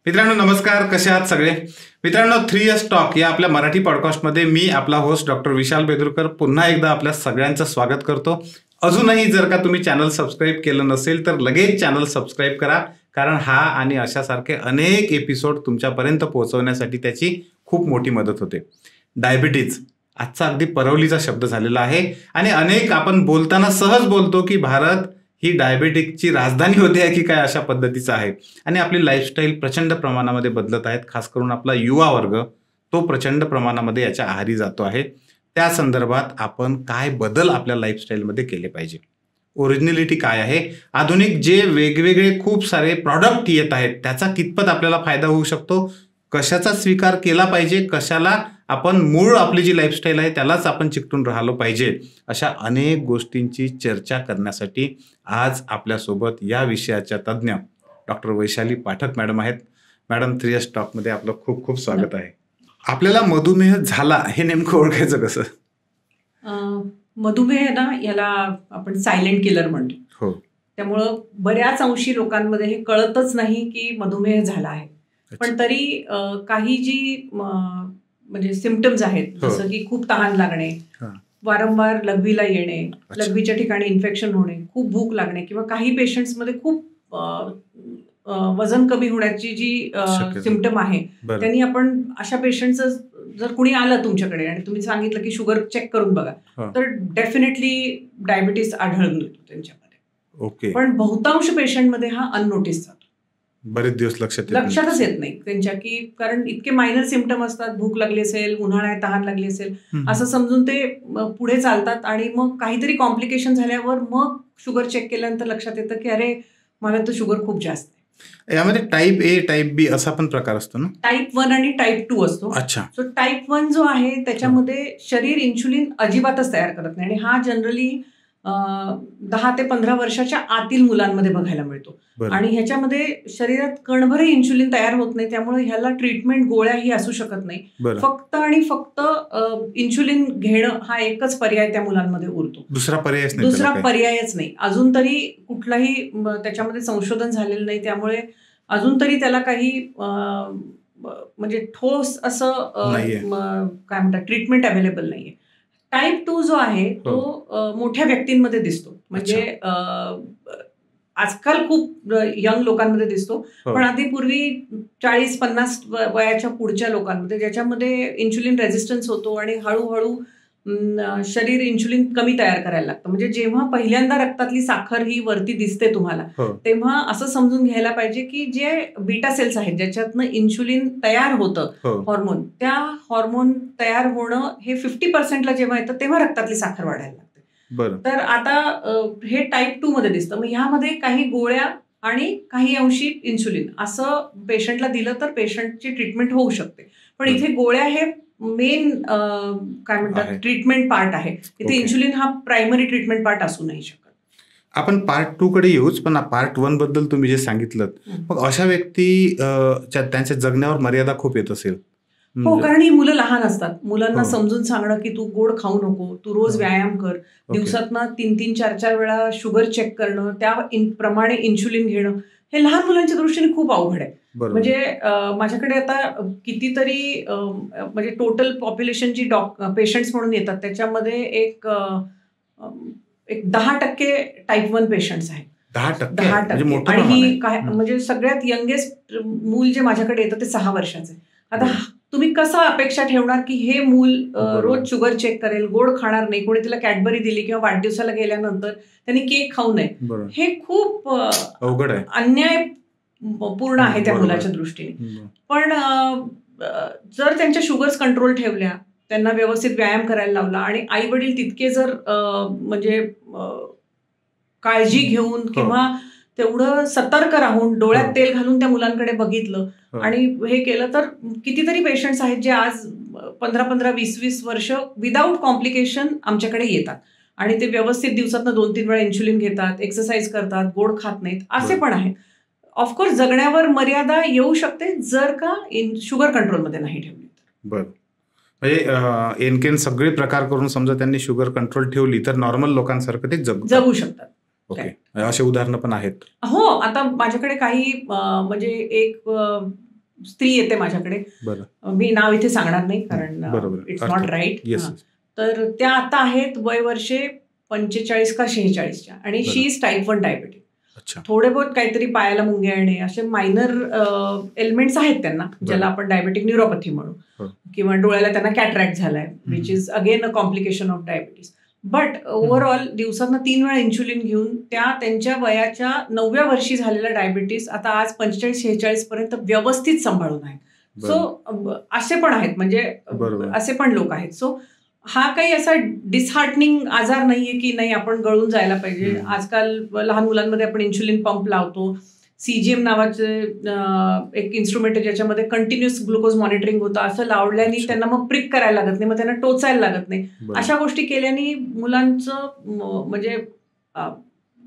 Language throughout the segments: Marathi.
मित्रांनो नमस्कार, कसे आहात सगळे? मित्रांनो 3S टॉक या आपल्या मराठी पॉडकास्टमध्ये मी आपला होस्ट डॉक्टर विशाल बेदुरकर पुन्हा एकदा आपल्या सगळ्यांचं स्वागत करतो. अजूनही जर का तुम्ही चॅनल सबस्क्राईब केलं नसेल तर लगेच चॅनल सबस्क्राईब करा, कारण हा आणि अशासारखे अनेक एपिसोड तुमच्यापर्यंत पोहोचवण्यासाठी त्याची खूप मोठी मदत होते. डायबिटीज आजचा अगदी परवलीचा शब्द झालेला आहे आणि अनेक आपण बोलताना सहज बोलतो की भारत ही डायबेटिकची राजधानी होते आहे की काय, अशा पद्धतीचं आहे. आणि आपली लाईफस्टाईल प्रचंड प्रमाणामध्ये बदलत आहेत. खास करून आपला युवा वर्ग तो प्रचंड प्रमाणामध्ये याच्या आहारी जातो आहे. त्या संदर्भात आपण काय बदल आपल्या लाईफस्टाईलमध्ये केले पाहिजे, ओरिजिनॅलिटी काय आहे, आधुनिक जे वेगवेगळे खूप सारे प्रॉडक्ट येत आहेत त्याचा कितपत आपल्याला फायदा होऊ शकतो, कशाचा स्वीकार केला पाहिजे, कशाला आपण मूळ आपली जी लाईफस्टाईल आहे त्यालाच आपण चिकटून राहिलो पाहिजे, अशा अनेक गोष्टींची चर्चा करण्यासाठी आज आपल्यासोबत या विषयाच्या तज्ज्ञ डॉक्टर वैशाली पाठक मॅडम आहेत. मॅडम 3S टॉकमध्ये आपलं खूप खूप स्वागत आहे. आपल्याला मधुमेह झाला हे नेमकं ओळखायचं कसं? मधुमेह ना, याला आपण सायलेंट किलर म्हणतो. हो. त्यामुळं बऱ्याच अंशी लोकांमध्ये हे कळतच नाही की मधुमेह झाला आहे. पण तरी काही जी म्हणजे सिम्पटम्स आहेत, जसं की खूप तहान लागणे, वारंवार लघवीला येणे, लघवीच्या ठिकाणी इन्फेक्शन होणे, खूप भूक लागणे, किंवा काही पेशंट्समध्ये खूप वजन कमी होण्याची जी सिम्पटम आहे, त्यांनी आपण अशा पेशंटचं जर कुणी आलं तुमच्याकडे आणि तुम्ही सांगितलं की शुगर चेक करून बघा, तर डेफिनेटली डायबिटीस आढळून येतो त्यांच्यामध्ये. ओके. पण बहुतांश पेशंटमध्ये हा अननोटीस जातो, बरेच दिवस लक्षातच येत नाही त्यांच्या, की कारण इतके मायनर सिम्पटम असतात, भूक लागली असेल, उन्हाळ्यात तहान लागली असेल असं समजून ते पुढे चालतात आणि मग काहीतरी कॉम्प्लिकेशन झाल्यावर मग शुगर चेक केल्यानंतर लक्षात येतं की अरे मला तर शुगर खूप जास्त आहे. यामध्ये टाईप ए टाईप बी असा पण प्रकार असतो ना? टाईप 1 आणि टाईप 2 असतो. अच्छा. सो टाईप 1 जो आहे त्याच्यामध्ये शरीर इन्शुलिन अजिबातच तयार करत नाही आणि हा जनरली 10 ते 15 वर्षाच्या आतील मुलांमध्ये बघायला मिळतो. आणि ह्याच्यामध्ये शरीरात कणभरही इन्शुलिन तयार होत नाही, त्यामुळे ह्याला ट्रीटमेंट गोळ्याही असू शकत नाही. फक्त आणि फक्त इन्शुलिन घेणं हा एकच पर्याय त्या मुलांमध्ये उरतो. दुसरा पर्यायच नाही. अजून तरी कुठलाही त्याच्यामध्ये संशोधन झालेलं नाही, त्यामुळे अजून तरी त्याला काही म्हणजे ठोस असं काय म्हणतात ट्रीटमेंट अवेलेबल नाहीये. टाईप 2 जो आहे तो मोठ्या व्यक्तींमध्ये दिसतो, म्हणजे आजकाल खूप यंग लोकांमध्ये दिसतो, पण आधी पूर्वी 40-50 वयाच्या पुढच्या लोकांमध्ये, ज्याच्यामध्ये इन्शुलिन रेझिस्टन्स होतो आणि हळूहळू शरीर इन्शुलिन कमी तयार करायला लागतं. म्हणजे जेव्हा पहिल्यांदा रक्तातली साखर ही वरती दिसते तुम्हाला, तेव्हा असं समजून घ्यायला पाहिजे की जे बीटा सेल्स आहेत ज्याच्यातनं इन्शुलिन तयार होतं, हॉर्मोन, त्या हॉर्मोन तयार होणं हे 50%ला जेव्हा येतं तेव्हा रक्तातली साखर वाढायला लागते. तर आता हे टाईप 2 मध्ये दिसतं. मग ह्यामध्ये काही गोळ्या आणि काही अंशी इन्शुलिन असं पेशंटला दिलं तर पेशंटची ट्रीटमेंट होऊ शकते. पण इथे गोळ्या हे मेन काय म्हणतात ट्रीटमेंट पार्ट आहे. इथे इन्शुलिन हा प्रायमरी ट्रीटमेंट पार्ट असू नाही शकत. आपण पार्ट 2 कडे येऊच, पण पार्ट 1 बद्दल तुम्ही जे सांगितलं, मग अशा व्यक्ती त्यांच्या जगण्यावर मर्यादा खूप येत असेल. हो, कारण ही मुलं लहान असतात. मुलांना समजून सांगणं की तू गोड खाऊ नको, तू रोज व्यायाम कर, दिवसातनं 3-3, 4-4 वेळा शुगर चेक करणं, त्या प्रमाणे इन्शुलिन घेणं, हे लहान मुलांच्या दृष्टीने खूप अवघड आहे. म्हणजे माझ्याकडे आता कितीतरी म्हणजे टोटल पॉप्युलेशन जी पेशंट्स म्हणून येतात त्याच्यामध्ये एक 10% टाईप 1 पेशंट्स आहेत. 10%. आणि ही काय म्हणजे सगळ्यात यंगेस्ट मूल जे माझ्याकडे येतं ते 6 वर्षाचं आहे. आता तुम्ही कसं अपेक्षा ठेवणार की हे मूल रोज शुगर चेक करेल, गोड खाणार नाही, कोणी तिला कॅडबरी दिली किंवा वाढदिवसाला गेल्यानंतर त्यांनी केक खाऊ नये, हे खूप अवघड आहे, अन्याय पूर्ण आहे त्या मुलाच्या दृष्टीने. पण जर त्यांच्या शुगर्स कंट्रोल ठेवल्या, त्यांना व्यवस्थित व्यायाम करायला लावला आणि आई वडील तितके जर म्हणजे काळजी घेऊन किंवा तेवढं सतर्क राहून डोळ्यात तेल घालून त्या मुलांकडे बघितलं आणि हे केलं, तर कितीतरी पेशंट्स आहेत जे आज 15-15, 20-20 वर्ष विदाऊट कॉम्प्लिकेशन आमच्याकडे येतात आणि ते व्यवस्थित दिवसातनं 2-3 वेळा इन्शुलिन घेतात, एक्सरसाइज करतात, गोड खात नाहीत, असे पण आहेत. ऑफकोर्स जगण्यावर मर्यादा येऊ शकते जर का शुगर कंट्रोलमध्ये नाही ठेवली तर. बरं, म्हणजे एनकेन सगळे प्रकार करून समजा त्यांनी शुगर कंट्रोल ठेवली तर नॉर्मल लोकांसारखं ते जगू शकतात. असे उदाहरणं पण आहेत. हो, आता माझ्याकडे काही म्हणजे एक स्त्री येते माझ्याकडे, मी नाव इथे सांगणार नाही कारण इट्स नॉट राईट, तर त्या आता आहेत वय वर्षे 45 का 46च्या आणि शी इज टाईप 1 डायबेटिक. थोडे बहुत काहीतरी पायाला मुंग्या येणे असे मायनर एलिमेंट्स आहेत त्यांना, ज्याला आपण डायबेटिक न्यूरोपॅथी म्हणू, किंवा डोळ्याला त्यांना कॅटरॅक्ट झालाय which is again a complication of diabetes. But overall दिवसांना 3 वेळा इन्शुलिन घेऊन त्या त्यांच्या वयाच्या 9व्या वर्षी झालेला डायबिटीस आता आज 45-46 पर्यंत व्यवस्थित सांभाळून आहेत. सो असे पण आहेत, म्हणजे असे पण लोक आहेत. सो हा काही असा डिसहार्टनिंग आजार नाहीये की नाही आपण गळून जायला पाहिजे. आजकाल लहान मुलांमध्ये आपण इन्शुलिन पंप लावतो, CGM नावाचे एक इन्स्ट्रुमेंट आहे ज्याच्यामध्ये कंटिन्युअस ग्लुकोज मॉनिटरिंग होतं. असं लावल्याने त्यांना मग प्रिक करायला लागत नाही, मग त्यांना टोचायला लागत नाही. अशा गोष्टी केल्याने मुलांचं म्हणजे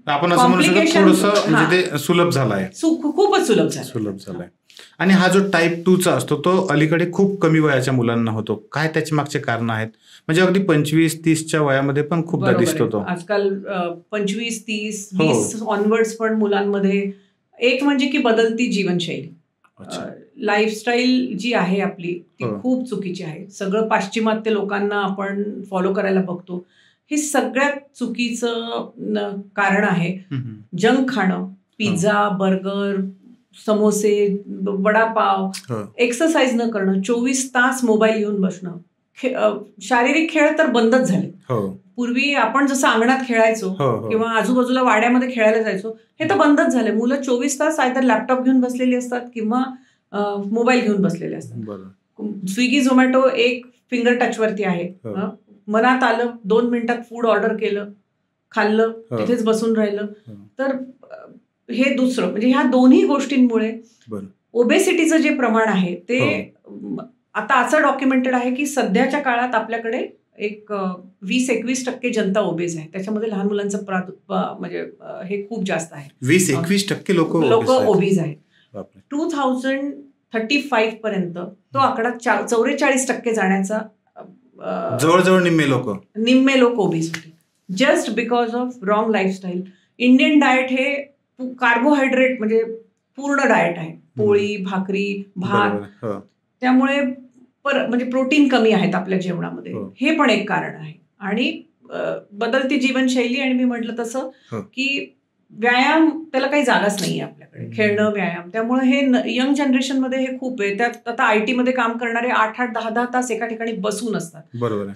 आपण असं म्हणू शकतो थोडंसं म्हणजे ते सुलभ झालंय, खूपच सुलभ झालाय. आणि हा जो टाईप 2चा असतो तो अलीकडे खूप कमी वयाच्या मुलांना होतो. काय त्याचे मागचे कारण आहेत? म्हणजे अगदी 25-30च्या वयामध्ये पण खूपदा दिसतो तो आजकाल. 25-30-20 ऑनवर्ड्स पण मुलांमध्ये. एक म्हणजे की बदलती जीवनशैली, लाईफस्टाईल जी आहे आपली ती खूप चुकीची आहे. सगळं पाश्चिमात्य लोकांना आपण फॉलो करायला बघतो. हे सगळ्यात चुकीचं कारण आहे. जंक खाणं, पिझ्झा, बर्गर, समोसे, वडापाव, एक्सरसाइज न करणं, 24 तास मोबाईल घेऊन बसणं, शारीरिक खेळ तर बंदच झाले. पूर्वी आपण जसं अंगणात खेळायचो किंवा आजूबाजूला वाड्यामध्ये खेळायला जायचो, हे तर बंदच झाले. मुलं 24 तास आयदर लॅपटॉप घेऊन बसलेली असतात किंवा मोबाईल घेऊन बसलेले असतात. स्विगी, झोमॅटो एक फिंगर टचवरती आहे. मनात आलं 2 मिनिटात फूड ऑर्डर केलं, खाल्लं, तिथेच बसून राहिलं. तर हे दुसरं म्हणजे ह्या दोन्ही गोष्टींमुळे ओबेसिटीचं जे प्रमाण आहे ते आता असं डॉक्युमेंटेड आहे की सध्याच्या काळात आपल्याकडे एक 20-21% जनता ओबेस आहे. त्याच्यामध्ये लहान मुलांचं म्हणजे हे खूप जास्त आहे. 20-21% लोक ओबेस आहेत. 2035 पर्यंत तो आकडा 44% जाण्याचा, जवळजवळ निम्मे लोक ओबेस होते, just because of wrong lifestyle. Indian diet हे कार्बोहायड्रेट म्हणजे पूर्ण डाएट आहे, पोळी, भाकरी, भात, त्यामुळे म्हणजे प्रोटीन कमी आहेत आपल्या जेवणामध्ये. हे पण एक कारण आहे. आणि बदलती जीवनशैली, आणि मी म्हटलं तसं की व्यायाम त्याला काही जागाच नाहीये आपल्याकडे, खेळणं, व्यायाम. त्यामुळे हे यंग जनरेशनमध्ये हे खूप आहे. त्यात आता IT मध्ये काम करणारे 8-8, 10-10 तास एका ठिकाणी बसून असतात.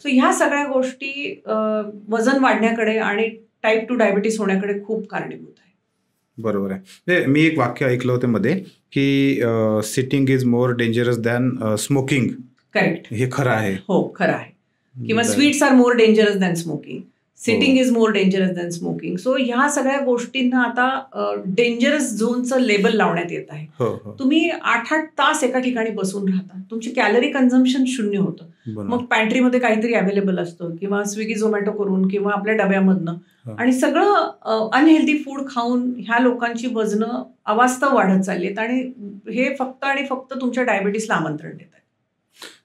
सो ह्या सगळ्या गोष्टी वजन वाढण्याकडे आणि टाईप 2 डायबिटीस होण्याकडे खूप कारणीभूत आहे. बरोबर आहे. मी एक वाक्य ऐकलं होतं मध्ये की sitting is more dangerous than smoking. Correct. हे खरं आहे? हो, खरं आहे. किंवा sweets are more dangerous than smoking, sitting is more dangerous than smoking. So ह्या सगळ्या गोष्टींना आता डेंजरस झोनचं लेबल लावण्यात येत आहे. तुम्ही 8-8 तास एका ठिकाणी बसून राहता, तुमची कॅलरी कन्झम्पशन 0 होतं. मग पॅन्ट्रीमध्ये काहीतरी अवेलेबल असतं किंवा स्विगी, झोमॅटो करून किंवा आपल्या डब्यामधनं, आणि सगळं अनहेल्दी फूड खाऊन ह्या लोकांची वजनं अवास्तव वाढत चालली आहेत. आणि हे फक्त आणि फक्त तुमच्या डायबिटीसला आमंत्रण देत आहे.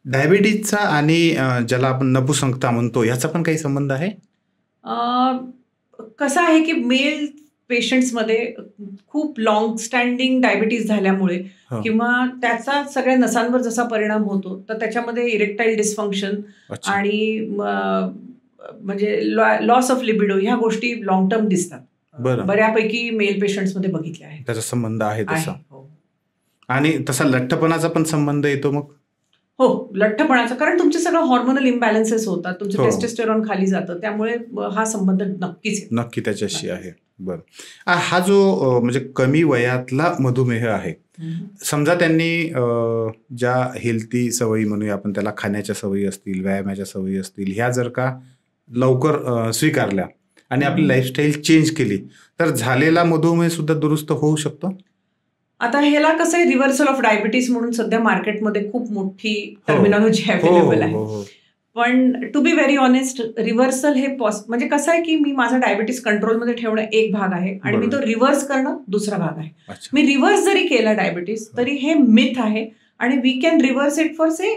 डायबिटीसचा आणि ज्याला आपण नपुसंकता म्हणतो याचा पण काही संबंध आहे? कसं आहे की मेल पेशंट्समध्ये खूप लॉंग स्टँडिंग डायबिटीस झाल्यामुळे किंवा त्याचा सगळ्या नसांवर जसा परिणाम होतो, तर त्याच्यामध्ये इरेक्टाईल डिस्फंक्शन आणि म्हणजे लॉस ऑफ लिबिडो ह्या गोष्टी लॉंग टर्म दिसतात. बऱ्यापैकी मेल पेशंट्समध्ये बघितल्या आहेत. त्याचा संबंध आहे तसा. आणि तसा लठ्ठपणाचा पण संबंध येतो मग? हो, लठ्ठपणाचा, कारण तुमचे सगळं हॉर्मोनल इम्बॅलन्सेस होतात, तुमचं टेस्टोस्टेरॉन खाली जातं, त्यामुळे हा संबंध नक्की त्याच्याशी आहे. बरं, हा जो म्हणजे कमी वयातला मधुमेह आहे, समजा त्यांनी ज्या हेल्थी सवयी म्हणूया आपण त्याला, खाण्याच्या सवयी असतील, व्यायामाच्या सवयी असतील, ह्या जर का लवकर स्वीकारल्या आणि आपली लाईफस्टाईल चेंज केली तर झालेला मधुमेह सुद्धा दुरुस्त होऊ शकतो. आता ह्याला कसं आहे, रिव्हर्सल ऑफ डायबिटीस म्हणून सध्या मार्केटमध्ये खूप मोठी टर्मिनॉलॉजी अवेलेबल आहे. पण to be very honest, reversal हे म्हणजे कसं आहे की मी माझा डायबिटीस कंट्रोलमध्ये ठेवणं एक भाग आहे आणि मी तो रिव्हर्स करणं दुसरा भाग आहे. मी रिव्हर्स जरी केला डायबिटीस तरी हे मिथ आहे आणि we can reverse it for say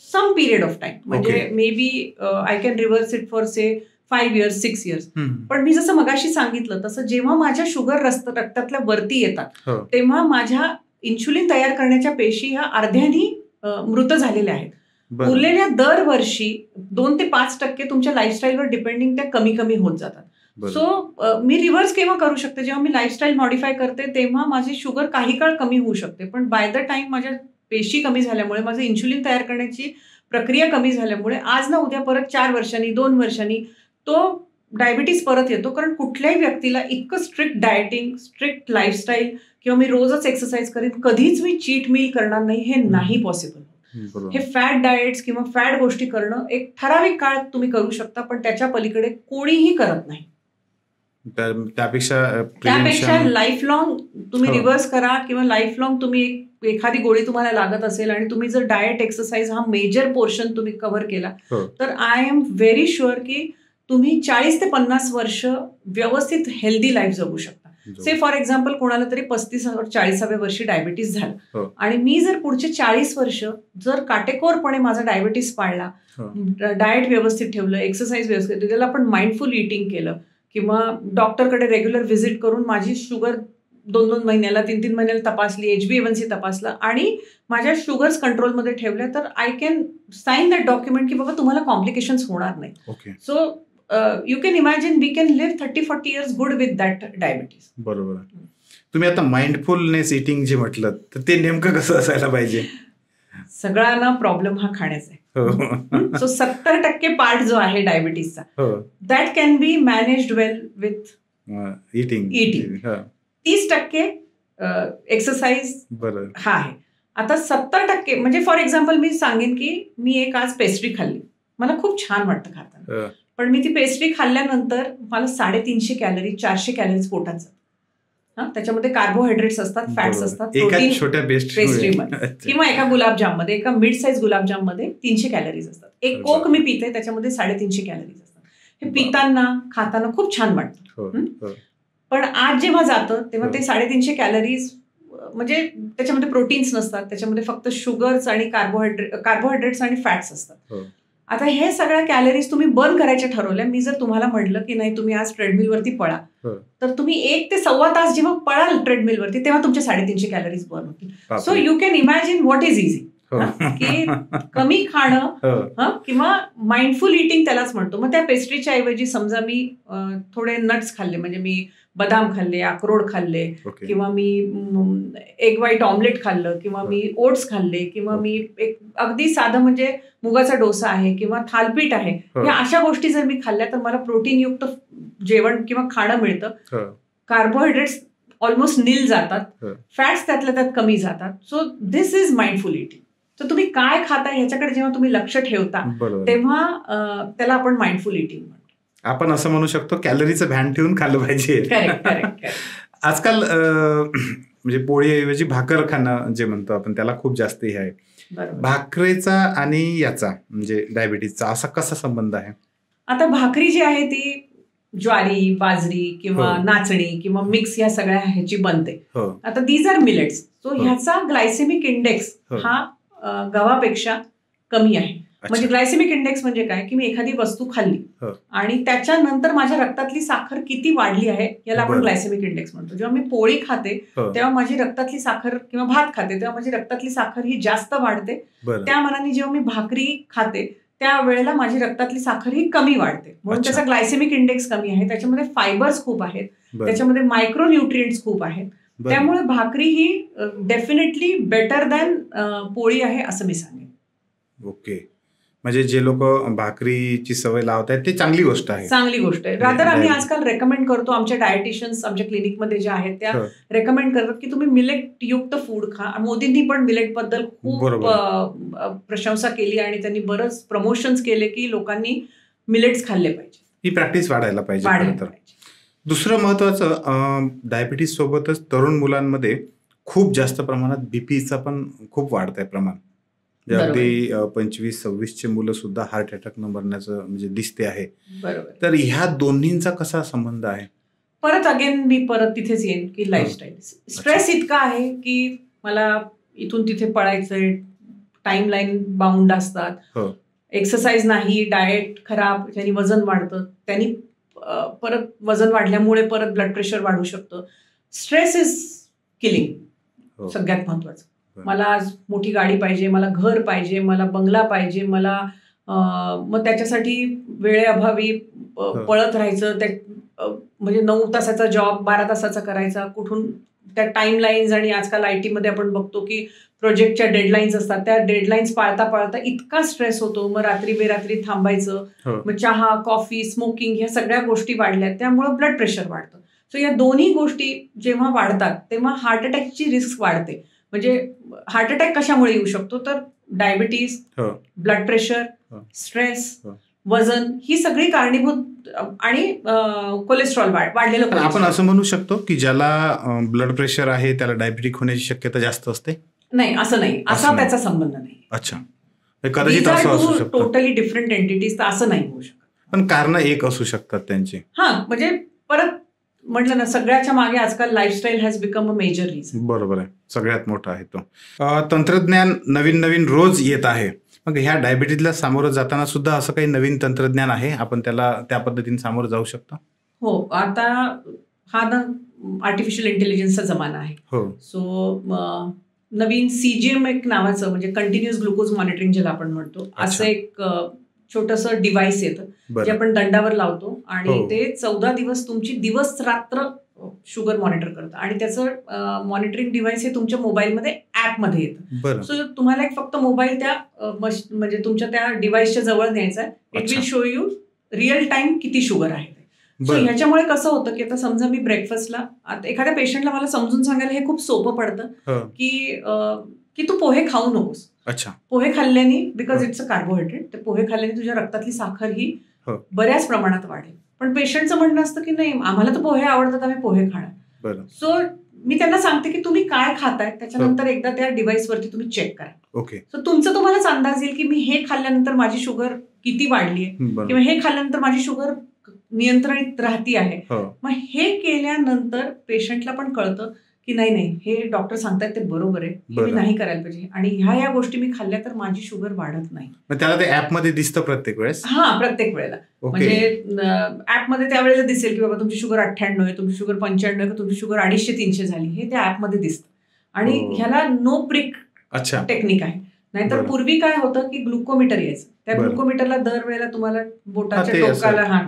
some period of time. म्हणजे maybe I can reverse it for say 5 years, 6 years. पण मी जसं मगाशी सांगितलं तसं जेव्हा माझ्या शुगर रक्तातल्या वरती येतात तेव्हा माझ्या इन्शुलिन तयार करण्याच्या पेशी ह्या अर्ध्यानी मृत झालेल्या आहेत. उरलेल्या दरवर्षी 2 ते 5% तुमच्या लाईफस्टाईलवर डिपेंडिंग त्या कमी कमी होत जातात. सो मी रिव्हर्स केव्हा करू शकते, जेव्हा मी लाईफस्टाईल मॉडिफाय करते तेव्हा माझी शुगर काही काळ कमी होऊ शकते, पण बाय द टाइम माझ्या पेशी कमी झाल्यामुळे, माझं इन्शुलिन तयार करण्याची प्रक्रिया कमी झाल्यामुळे आज ना उद्या परत 4 वर्षांनी 2 वर्षांनी तो डायबिटीस परत येतो. कारण कुठल्याही व्यक्तीला इतकं स्ट्रिक्ट डायटिंग, स्ट्रिक्ट लाईफस्टाईल किंवा मी रोजच एक्सरसाइज करीन, कधीच मी चीट मील करणार नाही, हे नाही पॉसिबल. हे फॅट डाएट्स किंवा फॅट गोष्टी करणं एक ठराविक काळ तुम्ही करू शकता, पण त्याच्या पलीकडे कोणीही करत नाही. त्यापेक्षा लाईफ लॉंग तुम्ही रिव्हर्स करा किंवा लाईफ लॉंग तुम्ही एखादी गोळी तुम्हाला लागत असेल आणि तुम्ही जर डाएट एक्सरसाइज हा मेजर पोर्शन तुम्ही कव्हर केला तर आय एम व्हेरी शुअर की तुम्ही 40 ते 50 वर्ष व्यवस्थित हेल्दी लाईफ जगू शकता. से फॉर एक्झाम्पल कोणाला तरी 35-40व्या वर्षी डायबिटीस झालं आणि मी जर पुढचे 40 वर्ष जर काटेकोरपणे माझा डायबिटीस पाळला, डाएट व्यवस्थित ठेवलं, एक्सरसाइज व्यवस्थित, त्याला आपण माइंडफुल इटिंग केलं किंवा डॉक्टरकडे रेग्युलर व्हिजिट करून माझी शुगर 2-2 महिन्याला 3-3 महिन्याला तपासली, HbA1c तपासलं आणि माझ्या शुगर्स कंट्रोलमध्ये ठेवल्या, तर I can sign that document की बाबा तुम्हाला कॉम्प्लिकेशन्स होणार नाही. So you can imagine we can live 30-40 years good with that diabetes. बरोबर. तुम्ही आता माइंडफुलनेस इटिंग जे म्हटलं तर ते नेमकं कसं असायला पाहिजे? सगळ्यांना प्रॉब्लेम हा खाण्याचा आहे. सो 70% पार्ट जो आहे डायबिटीसचा that can be managed well with eating. 30% exercise हा आहे. आता 70% म्हणजे फॉर एक्झाम्पल मी सांगेन की मी एक आज पेस्ट्री खाल्ली, मला खूप छान वाटतं खाताना, पण मी ती पेस्ट्री खाल्ल्यानंतर मला 350 कॅलरी 400 कॅलरीज पोटात जातात. त्याच्यामध्ये कार्बोहायड्रेट्स असतात, फॅट्स असतात, प्रोटीन पेस्ट्रीमध्ये किंवा एका गुलाबजाममध्ये, एका मिड साईज गुलाबजाममध्ये 300 कॅलरीज असतात. एक कोक मी पिते त्याच्यामध्ये 350 कॅलरीज असतात. हे पिताना खाताना खूप छान वाटतं, पण आज जेव्हा जातं तेव्हा ते 350 कॅलरीज म्हणजे त्याच्यामध्ये प्रोटीन्स नसतात, त्याच्यामध्ये फक्त शुगर्स आणि कार्बोहायड्रेट्स आणि फॅट्स असतात. आता हे सगळ्या कॅलरीज तुम्ही बर्न करायच्या ठरवल्या. मी जर तुम्हाला म्हटलं की नाही तुम्ही आज ट्रेडमिलवरती पळा, तर तुम्ही 1 ते सव्वा तास जेव्हा पळाल ट्रेडमिलवरती तेव्हा तुमचे 350 कॅलरीज बर्न होतील. So you can imagine what is easy, की कमी खाणं किंवा माइंडफुल इटिंग त्यालाच म्हणतो. मग त्या पेस्ट्रीच्या ऐवजी समजा मी थोडे नट्स खाल्ले, म्हणजे मी बदाम खाल्ले, अक्रोड खाल्ले, किंवा मी एग व्हाईट ऑमलेट खाल्लं, किंवा मी ओट्स खाल्ले, किंवा मी एक अगदी साधं म्हणजे मुगाचा डोसा आहे किंवा थालपीठ आहे, या अशा गोष्टी जर मी खाल्ल्या तर मला प्रोटीनयुक्त जेवण किंवा खाणं मिळतं. कार्बोहायड्रेट्स ऑलमोस्ट नील जातात, फॅट्स त्यातल्या त्यात कमी जातात. So this is mindful eating. तर तुम्ही काय खाता ह्याच्याकडे जेव्हा तुम्ही लक्ष ठेवता तेव्हा त्याला आपण माइंडफुल इटिंग म्हणतो. आपण असं म्हणू शकतो कॅलरीचं ध्यान ठेवून खाल्लं पाहिजे. आजकाल म्हणजे पोळीऐवजी भाकर खाणं जे म्हणतो आपण त्याला खूप जास्त हे आहे. भाकरीचा आणि याचा म्हणजे डायबिटीसचा असा कसा संबंध आहे? आता भाकरी जी आहे ती ज्वारी, बाजरी किंवा नाचणी किंवा मिक्स या सगळ्या ह्याची बनते. आता दीज आर मिलेट्स. सो ह्याचा ग्लायसेमिक इंडेक्स हा गव्हापेक्षा कमी आहे. म्हणजे ग्लायसेमिक इंडेक्स म्हणजे काय, की मी एखादी वस्तू खाल्ली आणि त्याच्यानंतर माझ्या रक्तातली साखर किती वाढली आहे याला आपण ग्लायसेमिक इंडेक्स म्हणतो. जेव्हा मी पोळी खाते तेव्हा माझी रक्तातली साखर, किंवा भात खाते तेव्हा माझी रक्तातली साखर ही जास्त वाढते. त्या मानाने जेव्हा मी भाकरी खाते त्यावेळेला माझी रक्तातली साखर ही कमी वाढते, म्हणून त्याचा ग्लायसेमिक इंडेक्स कमी आहे. त्याच्यामध्ये फायबर्स खूप आहेत, त्याच्यामध्ये मायक्रो न्यूट्रिएंट्स खूप आहेत. त्यामुळे भाकरी ही डेफिनेटली बेटर दॅन पोळी आहे असं मी सांगेन. ओके. म्हणजे जे लोक भाकरीची सवय लावत आहेत ते चांगली गोष्ट आहे. चांगली गोष्ट आहे. रादर आम्ही आजकाल रेकमेंड करतो, आमच्या डायटिशियन्स आमच्या क्लिनिकमध्ये ज्या आहेत त्या रेकमेंड करतात की तुम्ही मिलेट युक्त फूड खा. मोदींनी पण मिलेट बद्दल खूप प्रशंसा केली आणि त्यांनी बरंच प्रमोशन्स केले की लोकांनी मिलेट्स खाल्ले पाहिजे. ही प्रॅक्टिस वाढायला पाहिजे. दुसरं महत्वाचं, डायबिटीस सोबतच तरुण मुलांमध्ये खूप जास्त प्रमाणात बीपीचा पण खूप वाढत आहे प्रमाण. अगदी 25-26 मुलं सुद्धा हार्ट अटॅकनं मरण्याचं म्हणजे दिसते आहे. तर ह्या दोन्हींचा कसा संबंध आहे? परत अगेन मी परत तिथेच येईन की लाईफस्टाईल. स्ट्रेस इतका आहे की मला इथून तिथे पळायचंय, टाइम लाईन बाउंड असतात, एक्सरसाइज नाही, डाएट खराब, त्यांनी वजन वाढतं, त्यांनी परत वजन वाढल्यामुळे परत ब्लड प्रेशर वाढू शकतं. Stress is killing. सगळ्यात महत्वाचं. मला आज मोठी गाडी पाहिजे, मला घर पाहिजे, मला बंगला पाहिजे, मला मग त्याच्यासाठी वेळेअभावी पळत राहायचं. म्हणजे 9 तासाचा जॉब 12 तासाचा करायचा, कुठून त्या टाइमलाईन्स. आणि आजकाल IT मध्ये आपण बघतो की प्रोजेक्टच्या डेडलाईन्स असतात, त्या डेडलाईन्स पाळता पाळता इतका स्ट्रेस होतो. मग रात्री बेरात्री थांबायचं, मग चहा, कॉफी, स्मोकिंग ह्या सगळ्या गोष्टी वाढल्या, त्यामुळे ब्लड प्रेशर वाढतं. सो या दोन्ही गोष्टी जेव्हा वाढतात तेव्हा हार्ट अटॅकची रिस्क वाढते. म्हणजे हार्ट अटॅक कशामुळे येऊ शकतो, तर डायबिटीज, ब्लड प्रेशर, स्ट्रेस, वजन, ही सगळी कारणीभूत, आणि कोलेस्ट्रॉल वाढलेलं. आपण असं म्हणू शकतो की ज्याला ब्लड प्रेशर आहे त्याला डायबिटिक होण्याची शक्यता जास्त असते? नाही, असं नाही, असा त्याचा संबंध नाही. अच्छा, कदाचित असं असू शकतं. टोटली डिफरंट एंटिटीज, तर असं नाही होऊ शकत. पण कारण एक असू शकतात त्यांची. म्हणजे परत म्हटलं ना, सगळ्याच्या मागे आजकाल lifestyle has become a major reason. बरोबर आहे, सगळ्यात मोठा आहे तो. तंत्रज्ञान नवीन नवीन रोज येत आहे. मग ह्या डायबिटीजला सामोरं जाताना सुद्धा असं काही नवीन तंत्रज्ञान आहे, आपण त्याला त्या पद्धतीने सामोरं जाऊ शकतो? हो, आता हा ना आर्टिफिशियल इंटेलिजन्सचा जमाना आहे. सो नवीन CGM एक नावाचं, म्हणजे कंटिन्युअस ग्लुकोज मॉनिटरिंग ज्याला आपण म्हणतो, असं एक छोटंसं डिव्हाइस येतं जे आपण दंडावर लावतो, आणि ते 14 दिवस तुमची दिवस रात्र शुगर मॉनिटर करतं. आणि त्याचं मॉनिटरिंग डिव्हाइस हे तुमच्या मोबाईलमध्ये ऍपमध्ये येतं. सो तुम्हाला एक फक्त मोबाईल त्या म्हणजे तुमच्या त्या डिव्हाइसच्या जवळ न्यायचा आहे. It will show you real time किती शुगर आहे. सो ह्याच्यामुळे कसं होतं की आता समजा मी ब्रेकफास्टला, आता एखाद्या पेशंटला मला समजून सांगायला हे खूप सोपं पडतं की तू पोहे खाऊ नकोस. पोहे खाल्ल्याने, बिकॉज इट्स अ कार्बोहायड्रेट, ते पोहे खाल्ल्याने तुझ्या रक्तातली साखर ही बऱ्याच प्रमाणात वाढेल. पण पेशंटचं म्हणणं असतं की नाही, आम्हाला तर पोहे आवडतात, आम्ही पोहे खाणार. सो मी त्यांना सांगते की तुम्ही काय खाताय त्याच्यानंतर एकदा त्या डिव्हाइसवरती तुम्ही चेक करा. सो तुमचं तुम्हालाच अंदाज येईल की मी हे खाल्ल्यानंतर माझी शुगर किती वाढली आहे, किंवा हे खाल्ल्यानंतर माझी शुगर नियंत्रित राहती आहे. मग हे केल्यानंतर पेशंटला पण कळतं की नाही, हे डॉक्टर सांगतायत ते बरोबर आहे, हे मी नाही करायला पाहिजे, आणि ह्या गोष्टी मी खाल्ल्या तर माझी शुगर वाढत नाही. त्याला ते ऍपमध्ये दिसतं प्रत्येक वेळेस? प्रत्येक वेळेला. म्हणजे ऍपमध्ये त्यावेळेला दिसेल की बाबा तुमची शुगर 98 आहे, तुमची शुगर 95 आहे, तुमची शुगर 250-300 झाली, हे त्या ऍपमध्ये दिसतं. आणि ह्याला नो प्रिक टेक्निक आहे. नाहीतर पूर्वी काय होतं की ग्लुकोमीटर यायचं, त्या ग्लुकोमीटरला दरवेळेला तुम्हाला बोटाच्या टोकाला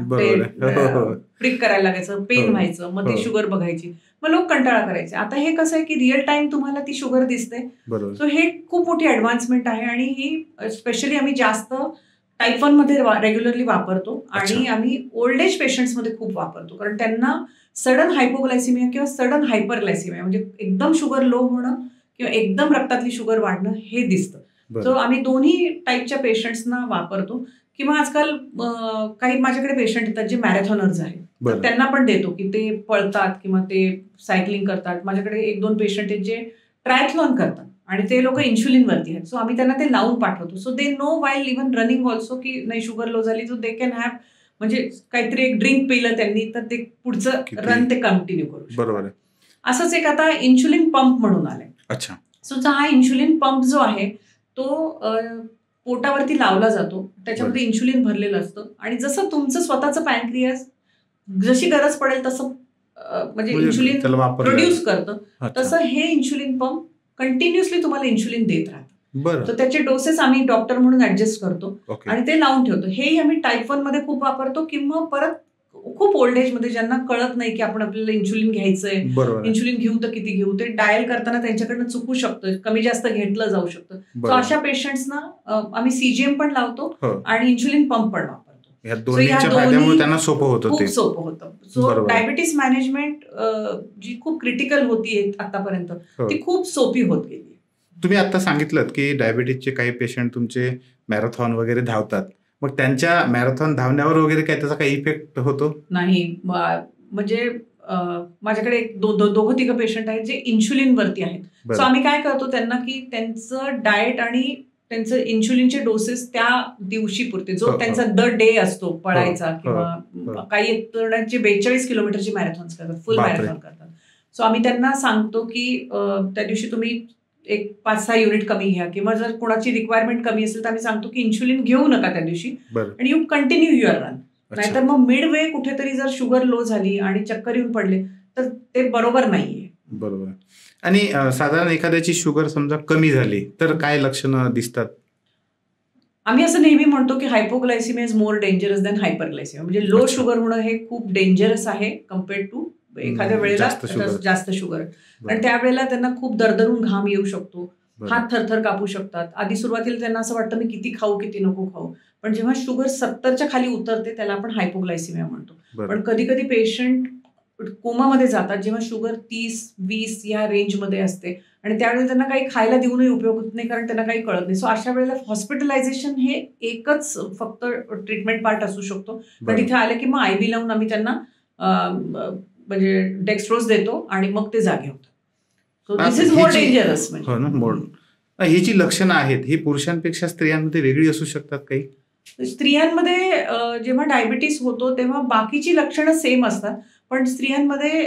प्रिक करायला लागायचं, पेन व्हायचं, मग ती शुगर बघायची, मग लोक कंटाळा करायचे. आता हे कसं आहे की रिअल टाइम तुम्हाला ती शुगर दिसते. सो हे खूप मोठी ऍडव्हान्समेंट आहे, आणि ही स्पेशली आम्ही जास्त टाईप 1 मध्ये रेग्युलरली वापरतो, आणि आम्ही ओल्ड एज पेशंट्समध्ये खूप वापरतो, कारण त्यांना सडन हायपोग्लायसिमिया किंवा सडन हायपरग्लायसिमिया, म्हणजे एकदम शुगर लो होणं किंवा एकदम रक्तातली शुगर वाढणं हे दिसतं. सो आम्ही दोन्ही टाईपच्या पेशंट्सना वापरतो. किंवा आजकाल काही माझ्याकडे पेशंट येतात जे मॅरेथॉनर्स आहेत, तर त्यांना पण देतो की ते पळतात किंवा ते सायकलिंग करतात. माझ्याकडे 1-2 पेशंट आहेत जे ट्रायथलॉन करतात, आणि ते लोक इन्शुलिनवरती आहेत. सो आम्ही त्यांना ते लावून पाठवतो. So they know while even running also की नाही शुगर लो झाली, सो दे कॅन हॅव, म्हणजे काहीतरी एक ड्रिंक पिलं त्यांनी तर ते पुढचं रन ते कंटिन्यू करू शकतात. बरोबर. असंच एक आता इन्शुलिन पंप म्हणून आलंय. सो हा इन्शुलिन पंप जो आहे तो पोटावरती लावला जातो, त्याच्यामध्ये इन्शुलिन भरलेलं असतं, आणि जसं तुमचं स्वतःचं पॅनक्रियास जशी गरज पडेल तसं म्हणजे इन्शुलिन प्रोड्यूस करतं, तसं हे इन्शुलिन पंप कंटिन्युअसली तुम्हाला इन्शुलिन देत राहतं. तर त्याचे डोसेस आम्ही डॉक्टर म्हणून ऍडजस्ट करतो आणि ते लावून ठेवतो. हेही आम्ही टाईप 1 मध्ये खूप वापरतो, किंवा परत खूप ओल्ड एज मध्ये ज्यांना कळत नाही की आपण आपल्याला इन्शुलिन घ्यायचंय, इन्शुलिन घेऊ तर किती घेऊ, ते डायल करताना त्यांच्याकडनं चुकू शकतं, कमी जास्त घेतलं जाऊ शकतं. सो अशा पेशंट्सना आम्ही CGM पण लावतो आणि इन्शुलिन पंप पण वापरतो. त्यांना सोपं होतं, खूप सोपं होतं. सो डायबिटीस मॅनेजमेंट जी खूप क्रिटिकल होती आतापर्यंत, ती खूप सोपी होत गेली. तुम्ही आता सांगितलं की डायबिटीसचे काही पेशंट तुमचे मॅरेथॉन वगैरे धावतात, मग त्यांच्या मॅरेथॉन धावण्यावर वगैरे काय त्याचा काही इफेक्ट होतो? नाही, म्हणजे माझ्याकडे 2-3 पेशंट आहेत जे इन्शुलिन वरती आहेत. सो आम्ही काय करतो त्यांना की त्यांचं डाएट आणि त्यांचं इन्शुलिनचे डोसेस त्या दिवशी पुरते, जो त्यांचा द डे असतो पळायचा, किंवा काही जणांचे 42 किलोमीटरची मॅरेथॉन्स करतात, फुल मॅरेथॉन करतात. सो आम्ही त्यांना सांगतो की त्या दिवशी तुम्ही एक 5-6 युनिट कमी घ्या, किंवा जर कोणाची रिक्वायरमेंट कमी असेल तर आम्ही सांगतो की इन्शुलिन घेऊ नका त्या दिवशी, आणि यू कंटिन्यू युअर रन. नाहीतर मग मिड वे कुठेतरी जर शुगर लो झाली आणि चक्कर येऊन पडले तर ते बरोबर नाहीये. बरोबर. आणि साधारण एखाद्याची शुगर समजा कमी झाली तर काय लक्षणं दिसतात? आम्ही असं नेहमी म्हणतो की hypoglycaemia is more dangerous than हायपरग्लायसिमिया. म्हणजे लो शुगर होणं हे खूप डेंजरस आहे कम्पेअर्ड टू एखाद्या वेळेला जास्त शुगर. कारण त्यावेळेला त्यांना खूप दरदरून घाम येऊ शकतो, हात थरथर कापू शकतात. आधी सुरुवातीला त्यांना असं वाटतं मी किती खाऊ किती नको खाऊ, पण जेव्हा शुगर 70च्या खाली उतरते त्याला आपण हायपोग्लायसिमिया म्हणतो. पण कधी कधी पेशंट कोमामध्ये जातात जेव्हा शुगर 30-20 या रेंजमध्ये असते आणि त्यावेळेला त्यांना काही खायला देऊनही उपयोग होत नाही कारण त्यांना काही कळत नाही. सो अशा वेळेला हॉस्पिटलायझेशन हे एकच फक्त ट्रीटमेंट पार्ट असू शकतो. पण इथे आले की मग IV लावून आम्ही त्यांना म्हणजे डेक्स्ट्रोज देतो आणि मग ते जागे होतात. So this is more dangerous. ही जी लक्षणं आहेत ही पुरुषांपेक्षा स्त्रियांमध्ये वेगळी असू शकतात काही? स्त्रियांमध्ये जेव्हा डायबिटीस होतो तेव्हा बाकीची लक्षणं सेम असतात, पण स्त्रियांमध्ये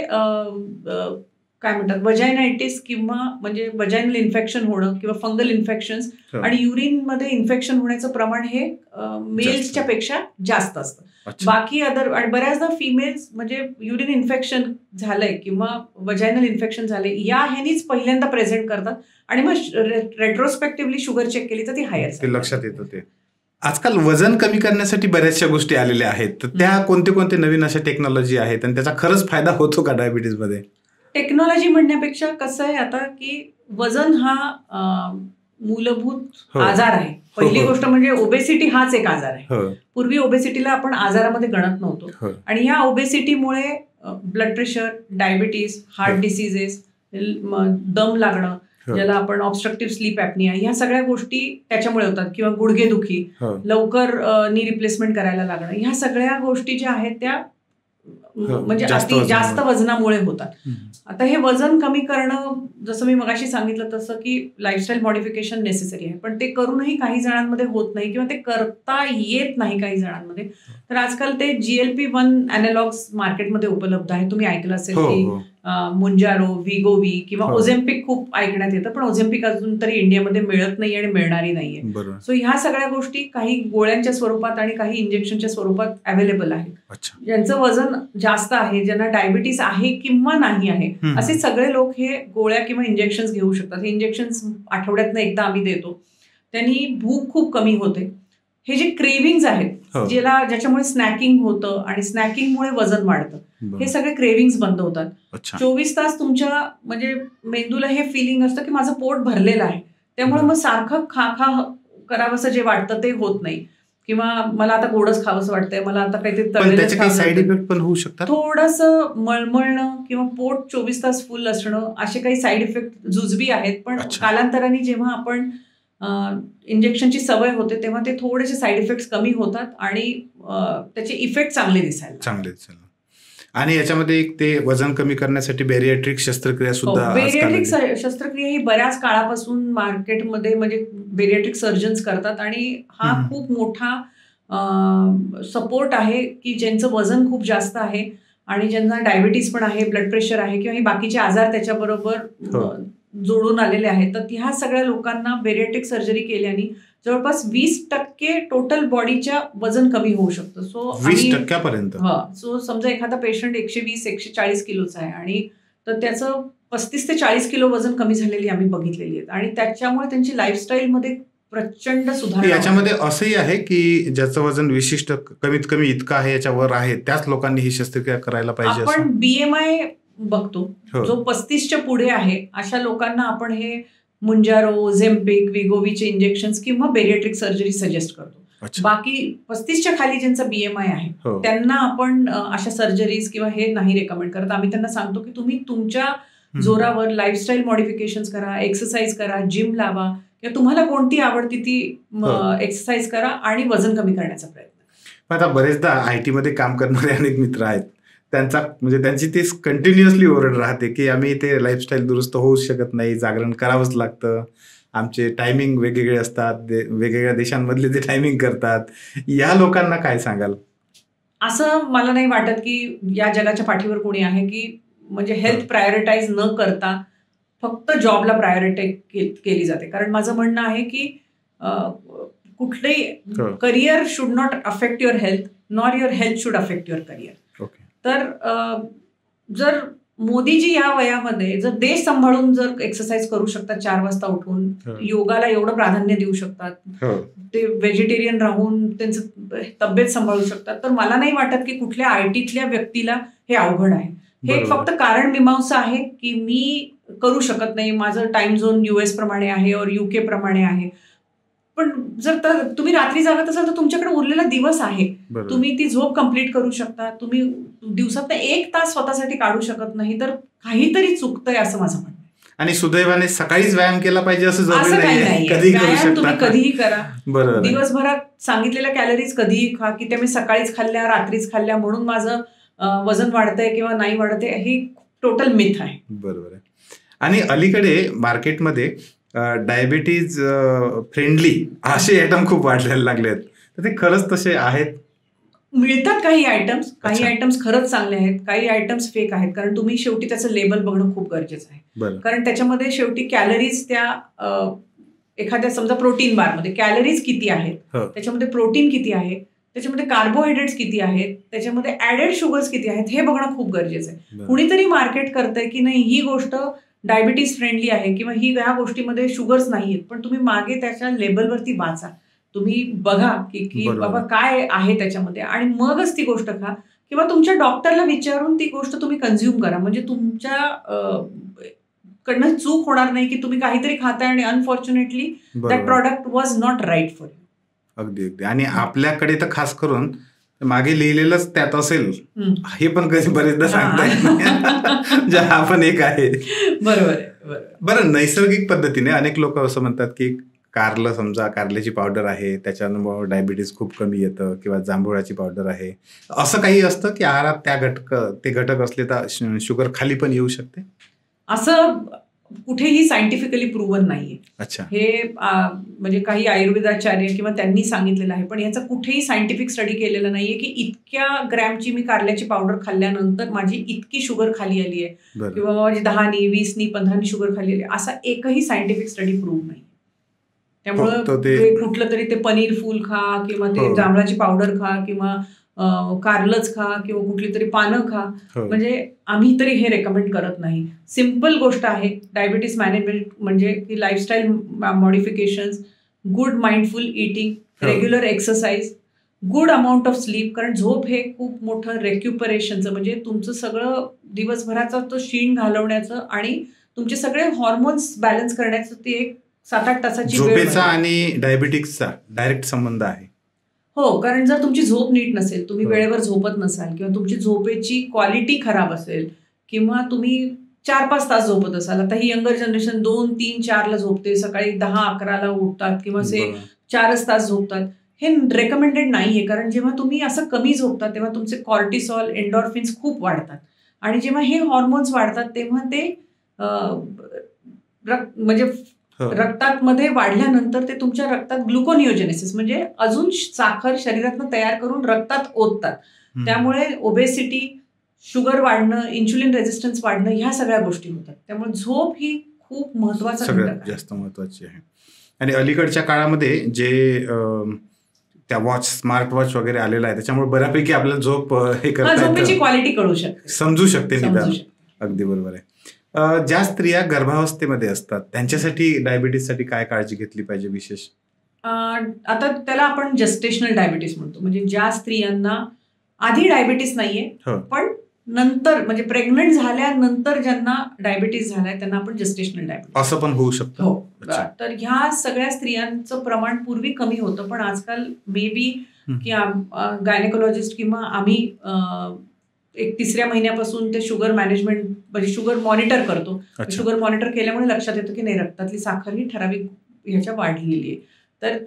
काय म्हणतात वजायनायटिस किंवा म्हणजे वजायनल इन्फेक्शन होणं किंवा फंगल इन्फेक्शन्स आणि युरिनमध्ये इन्फेक्शन होण्याचं प्रमाण हे मेल्सच्या पेक्षा जास्त असतं. बाकी आणि बऱ्याचदा फिमेल्स म्हणजे युरिन इन्फेक्शन झालंय किंवा वजायनल इन्फेक्शन झालंय या ह्यानीच पहिल्यांदा प्रेझेंट करतात आणि मग रेट्रोस्पेक्टिव्हली शुगर चेक केली तर ती हायर लक्षात येतं. ते आजकाल वजन कमी करण्यासाठी बऱ्याचशा गोष्टी आलेल्या आहेत, तर त्या कोणते कोणते नवीन अशा टेक्नॉलॉजी आहेत आणि त्याचा खरंच फायदा होतो का डायबिटीज मध्ये? टेक्नॉलॉजी म्हणण्यापेक्षा कसं आहे आता की वजन हा मूलभूत आजार आहे. पहिली गोष्ट म्हणजे ओबेसिटी हाच एक आजार आहे. पूर्वी ओबेसिटीला आपण आजारामध्ये गणत नव्हतो आणि या ओबेसिटीमुळे blood pressure, diabetes, heart diseases, दम लागणं ज्याला आपण ऑब्स्ट्रक्टिव्ह स्लीप ॲपनिया ह्या सगळ्या गोष्टी त्याच्यामुळे होतात किंवा गुडघेदुखी, लवकर नी रिप्लेसमेंट करायला लागणं, ह्या सगळ्या गोष्टी ज्या आहेत त्या म्हणजे जास्त वजनामुळे होतात. आता हे वजन कमी करणं जसं मी मगाशी सांगितलं तसं की लाईफस्टाईल मॉडिफिकेशन नेसेसरी आहे, पण ते करूनही काही जणांमध्ये होत नाही किंवा ते करता येत नाही काही जणांमध्ये. तर आजकाल ते GLP-1 अॅनालॉग्स मार्केटमध्ये उपलब्ध आहे. तुम्ही ऐकलं असेल की मुंजारो, विगोवी किंवा ओझेम्पिक खूप ऐकण्यात येतं, पण ओझेम्पिक अजून तरी इंडियामध्ये मिळत नाही आणि मिळणारी नाहीये. सो ह्या सगळ्या गोष्टी काही गोळ्यांच्या स्वरूपात आणि काही इंजेक्शनच्या स्वरूपात अवेलेबल आहेत. ज्यांचं वजन जास्त आहे, ज्यांना डायबिटीस आहे किंवा नाही आहे असे सगळे लोक हे गोळ्या किंवा इंजेक्शन घेऊ शकतात. हे इंजेक्शन आठवड्यातनं एकदा आम्ही देतो. त्यांनी भूक खूप कमी होते. हे जे क्रेविंग्स आहेत ज्याच्यामुळे स्नॅकिंग होतं आणि स्नॅकिंगमुळे वजन वाढतं, हे सगळे क्रेविंग्स बंद होतात. 24 तास तुमच्या म्हणजे मेंदूला हे फिलिंग असतं की माझं पोट भरलेलं आहे, त्यामुळे मग सारखं खा करावंसं जे वाटतं ते होत नाही किंवा मला आता गोडच खावंसं वाटतंय, मला आता काहीतरी साईड इफेक्ट पण होऊ शकतात. थोडंसं मळमळणं किंवा पोट 24 तास फुल असणं असे काही साईड इफेक्ट जुजबी आहेत. पण कालांतराने जेव्हा आपण इंजेक्शनची सवय होते तेव्हा ते थोडेसे साईड इफेक्ट कमी होतात आणि त्याचे इफेक्ट चांगले दिसायला. आणि याच्यामध्ये एक ते वजन कमी करण्यासाठी बेरियाट्रिक शस्त्रक्रिया सुद्धा. बेरियाट्रिक शस्त्रक्रिया ही बऱ्याच काळापासून मार्केटमध्ये म्हणजे बेरियाट्रिक सर्जन्स करतात आणि हा खूप मोठा सपोर्ट आहे की ज्यांचं वजन खूप जास्त आहे आणि ज्यांना डायबिटीस पण आहे, ब्लड प्रेशर आहे किंवा बाकीचे आजार त्याच्याबरोबर जोडून आलेले आहेत. तर ह्या सगळ्या लोकांना बेरियाट्रिक सर्जरी केल्याने जवळपास 20% टोटल बॉडीच्या वजन कमी होऊ शकतं. सो 20% सो समजा एखादा पेशंट 120-140 किलोचा आहे आणि तर त्याचं 35 ते 40 किलो वजन कमी झालेली आम्ही बघितलेली आहेत आणि त्याच्यामुळे त्यांची लाईफस्टाईलमध्ये प्रचंड सुधारणा. याच्यामध्ये असंही आहे की ज्याचं वजन विशिष्ट कमीत कमी इतकं आहे याच्यावर आहे त्याच लोकांनी ही शस्त्रक्रिया करायला पाहिजे. आपण BMI बघतो जो 35च्या पुढे आहे अशा लोकांना आपण हे मुंजारो, ओझेम्पिक, विगोवीचे इंजेक्शन किंवा बेरियाट्रिक सर्जरी सजेस्ट करतो. बाकी 35च्या खाली ज्यांचा BMI आहे त्यांना आपण अशा सर्जरीज किंवा हे नाही रेकमेंड करत. आम्ही त्यांना सांगतो की तुम्ही तुमच्या जोरावर लाईफस्टाईल मॉडिफिकेशन करा, एक्सरसाइज करा, जिम लावा किंवा तुम्हाला कोणती आवडती ती एक्सरसाइज करा आणि वजन कमी करण्याचा प्रयत्न. आता बरेचदा IT मध्ये काम करणारे अनेक मित्र आहेत, त्यांची ती कंटिन्युअसली ओरड राहते की आम्ही ते लाईफस्टाईल दुरुस्त होऊच शकत नाही, जागरण करावंच लागतं, आमचे टायमिंग वेगवेगळे असतात, वेगवेगळ्या देशांमधले ते टायमिंग करतात. या लोकांना काय सांगाल? असं मला नाही वाटत की या जगाच्या पाठीवर कोणी आहे की म्हणजे हेल्थ प्रायोरिटाईज न करता फक्त जॉबला प्रायोरिटी केली जाते. कारण माझं म्हणणं आहे की कुठलेही career should not affect your health, nor your health should affect your career. तर जर मोदीजी या वयामध्ये जर देश सांभाळून जर एक्सरसाइज करू शकतात 4 वाजता उठून, योगाला एवढं प्राधान्य देऊ शकतात, ते व्हेजिटेरियन राहून त्यांचं तब्येत सांभाळू शकतात, तर मला नाही वाटत की कुठल्या आयटीतल्या व्यक्तीला हे अवघड आहे. हे फक्त कारण मीमांसा आहे की मी करू शकत नाही, माझं टाइम झोन US प्रमाणे आहे और UK प्रमाणे आहे. पण जर तुम्ही रात्री जागत असाल तर तुमच्याकडे उरलेला दिवस आहे, तुम्ही ती झोप कंप्लीट करू शकता. तुम्ही दिवसात 1 तास स्वतःसाठी काढू शकत नाही तर काहीतरी चुकतंय असं माझं म्हणणं. आणि सुदैवाने सकाळीच व्यायाम केला पाहिजे असं जरुरी नाही, तुम्ही कधीही करा. दिवसभरात सांगितलेल्या कॅलरीज कधीही खा, की त्या मी सकाळीच खाल्ल्या रात्रीच खाल्ल्या म्हणून माझं वजन वाढतंय किंवा नाही वाढतंय, ही टोटल मिथ आहे. बरोबर आहे. आणि अलीकडे मार्केटमध्ये डायबिटीज फ्रेंडली असे आयटम खूप वाढायला लागले आहेत, तर ते खरंच तसे आहेत? मिळतात काही आयटम्स खरंच चांगले आहेत, काही आयटम्स फेक आहेत. कारण तुम्ही शेवटी त्याचं लेबल बघणं खूप गरजेचं आहे. कारण त्याच्यामध्ये शेवटी कॅलरीज त्या एखाद्या समजा प्रोटीन बारमध्ये कॅलरीज किती आहेत, त्याच्यामध्ये प्रोटीन किती आहे, त्याच्यामध्ये कार्बोहायड्रेट्स किती आहेत, त्याच्यामध्ये ऍडेड शुगर्स किती आहेत, हे बघणं खूप गरजेचं आहे. कुणीतरी मार्केट करतंय की नाही ही गोष्ट डायबिटीज फ्रेंडली आहे किंवा ह्या गोष्टीमध्ये शुगर्स नाहीयेत, पण तुम्ही मागे त्याच्या लेबलवरती वाचा, तुम्ही बघा की बाबा काय आहे त्याच्यामध्ये, आणि मगच ती गोष्ट खा किंवा तुमच्या डॉक्टरला विचारून ती गोष्ट तुम्ही कन्झ्युम करा. म्हणजे तुमच्या कडनं चूक होणार नाही की तुम्ही काहीतरी खाताय आणि unfortunately that product was not right for you. अगदी अगदी. आणि आपल्याकडे तर खास करून मागे लिहिलेलंच त्यात असेल हे पण कधी बरेचदा सांगता येत नाही, हा पण एक आहे. बरोबर. बरं, नैसर्गिक पद्धतीने अनेक लोक असं म्हणतात की समजा कारल्याची पावडर आहे त्याच्यामुळे डायबिटीज खूप कमी येतं, किंवा जांभुळाची पावडर आहे, असं काही असतं की आहारात ते घटक असले तर शुगर खाली पण येऊ शकते? असं कुठेही सायंटिफिकली प्रूव्हन नाहीये. अच्छा. हे म्हणजे काही आयुर्वेदाचार्य किंवा त्यांनी सांगितलेलं आहे, पण याचा कुठेही सायंटिफिक स्टडी केलेला नाहीये की इतक्या ग्रॅमची मी कारल्याची पावडर खाल्ल्यानंतर माझी इतकी शुगर खाली आली आहे किंवा माझी 10नी 20नी 15नी शुगर खाली आली, असा एकही सायंटिफिक स्टडी प्रूव्ह नाही. त्यामुळं कुठलं तरी ते पनीर फूल खा किंवा ते जांभळाची पावडर खा किंवा कारलच खा किंवा कुठली तरी पानं खा, म्हणजे आम्ही तरी हे रेकमेंड करत नाही. सिम्पल गोष्ट आहे डायबिटीस मॅनेजमेंट म्हणजे की lifestyle modifications, good mindful eating, regular exercise, good amount of sleep. कारण झोप हे खूप मोठं रेक्युपरेशनचं म्हणजे तुमचं सगळं दिवसभराचा तो शीण घालवण्याचं आणि तुमचे सगळे हॉर्मोन्स बॅलन्स करण्याचं ते एक 7-8 तासाची झोपेचा आणि डायबिटिक्सचा डायरेक्ट संबंध आहे. हो, कारण जर तुमची झोप नीट नसेल, तुम्ही वेळेवर झोपत नसाल किंवा तुमची झोपेची क्वालिटी खराब असेल किंवा तुम्ही 4-5 तास झोपत असाल, आता ही यंगर जनरेशन 2, 3, 4ला झोपते, सकाळी 10-11ला उठतात किंवा 4च तास झोपतात, हे रेकमेंडेड नाहीये. कारण जेव्हा तुम्ही असं कमी झोपतात तेव्हा तुमचे कॉर्टिसॉल, एंडॉर्फिन्स खूप वाढतात आणि जेव्हा हे हॉर्मोन्स वाढतात तेव्हा ते म्हणजे रक्तात मध्ये वाढल्यानंतर ते तुमच्या रक्तात ग्लुकोनिओजेनेसिस म्हणजे अजून साखर शरीरातनं तयार करून रक्तात ओततात. त्यामुळे ओबेसिटी, शुगर वाढणं, इन्शुलिन रेझिस्टन्स वाढणं, ह्या सगळ्या गोष्टी होतात. त्यामुळे झोप ही खूप महत्वाचा सगळ्यात जास्त महत्वाची आहे. आणि अलीकडच्या काळामध्ये जे त्या स्मार्ट वॉच वगैरे आलेला आहे त्याच्यामुळे बऱ्यापैकी आपल्याला झोप हे करता झोपेची क्वालिटी कळू शकते, समजू शकते निदान. अगदी बरोबर आहे. ज्या स्त्रिया गर्भावस्थेमध्ये असतात त्यांच्यासाठी डायबिटीजसाठी काय काळजी घेतली पाहिजे विशेष? आता त्याला आपण जेस्टेशनल डायबिटीस म्हणतो, म्हणजे ज्या स्त्रियांना आधी डायबिटीस नाहीये पण नंतर म्हणजे प्रेग्नंट झाल्यानंतर ज्यांना डायबिटीस झालाय त्यांना आपण जेस्टेशनल डायबिटीस असं पण होऊ शकतं. हो, तर ह्या सगळ्या स्त्रियांचं प्रमाण पूर्वी कमी होतं, पण आजकाल मे बी की गायनेकोलॉजिस्ट किंवा आम्ही एक 3ऱ्या महिन्यापासून ते शुगर मॅनेजमेंट म्हणजे शुगर मॉनिटर करतो. शुगर मॉनिटर केल्यामुळे लक्षात येतं की नाही, रक्तातली साखर ही ठराविक ह्याच्या वाढलेली आहे. तर